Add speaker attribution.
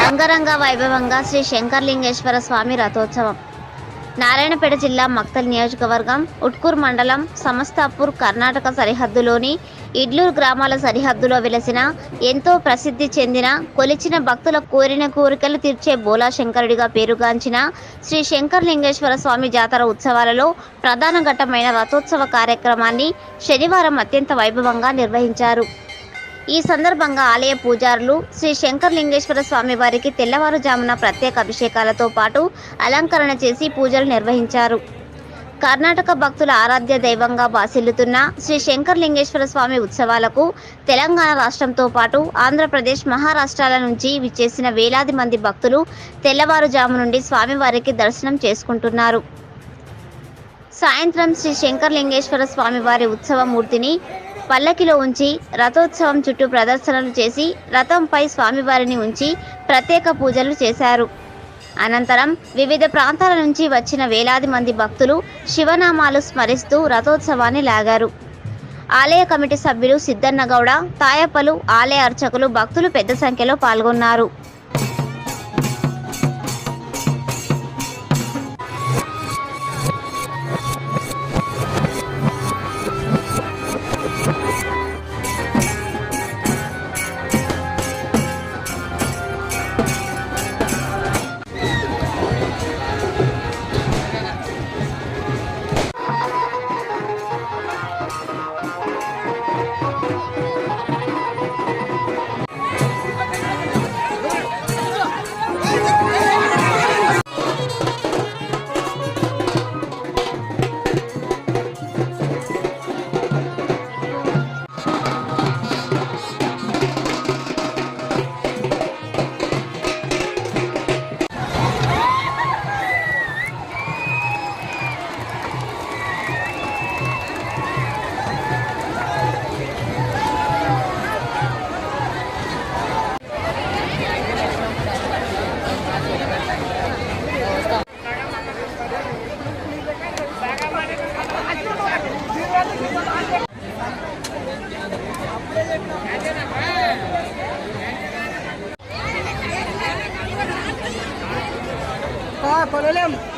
Speaker 1: అంగరంగ వైభవంగా శ్రీ శంకరలింగేశ్వర స్వామి రథోత్సవం నారాయణపేట జిల్లా మక్తల్ నియోజకవర్గం ఉట్కూర్ మండలం సమస్తాపూర్ కర్ణాటక సరిహద్దులోని ఇడ్లూరు గ్రామాల సరిహద్దులో వెలసిన ఎంతో ప్రసిద్ధి చెందిన కొలిచిన భక్తుల కోరిన కోరికలు తీర్చే బోలాశంకరుడిగా పేరుగాంచిన శ్రీ శంకరలింగేశ్వర స్వామి జాతర ఉత్సవాలలో ప్రధాన ఘట్టమైన రథోత్సవ కార్యక్రమాన్ని శనివారం అత్యంత వైభవంగా నిర్వహించారు. ఈ సందర్భంగా ఆలయ పూజారులు శ్రీ శంకరలింగేశ్వర స్వామి వారికి తెల్లవారుజామున ప్రత్యేక అభిషేకాలతో పాటు అలంకరణ చేసి పూజలు నిర్వహించారు. కర్ణాటక భక్తుల ఆరాధ్య దైవంగా బాసిల్లుతున్న శ్రీ శంకరలింగేశ్వర స్వామి ఉత్సవాలకు తెలంగాణ రాష్ట్రంతో పాటు ఆంధ్రప్రదేశ్, మహారాష్ట్రాల నుంచి విచ్చేసిన వేలాది మంది భక్తులు తెల్లవారుజాము నుండి స్వామివారికి దర్శనం చేసుకుంటున్నారు. సాయంత్రం శ్రీ శంకరలింగేశ్వర స్వామి వారి ఉత్సవ మూర్తిని పల్లకిలో ఉంచి రథోత్సవం చుట్టూ ప్రదర్శనలు చేసి రథంపై స్వామివారిని ఉంచి ప్రత్యేక పూజలు చేశారు. అనంతరం వివిధ ప్రాంతాల నుంచి వచ్చిన వేలాది మంది భక్తులు శివనామాలు స్మరిస్తూ రథోత్సవాన్ని లాగారు. ఆలయ కమిటీ సభ్యులు సిద్దన్నగౌడ, తాయప్పలు, ఆలయ అర్చకులు, భక్తులు పెద్ద సంఖ్యలో పాల్గొన్నారు.
Speaker 2: Problema.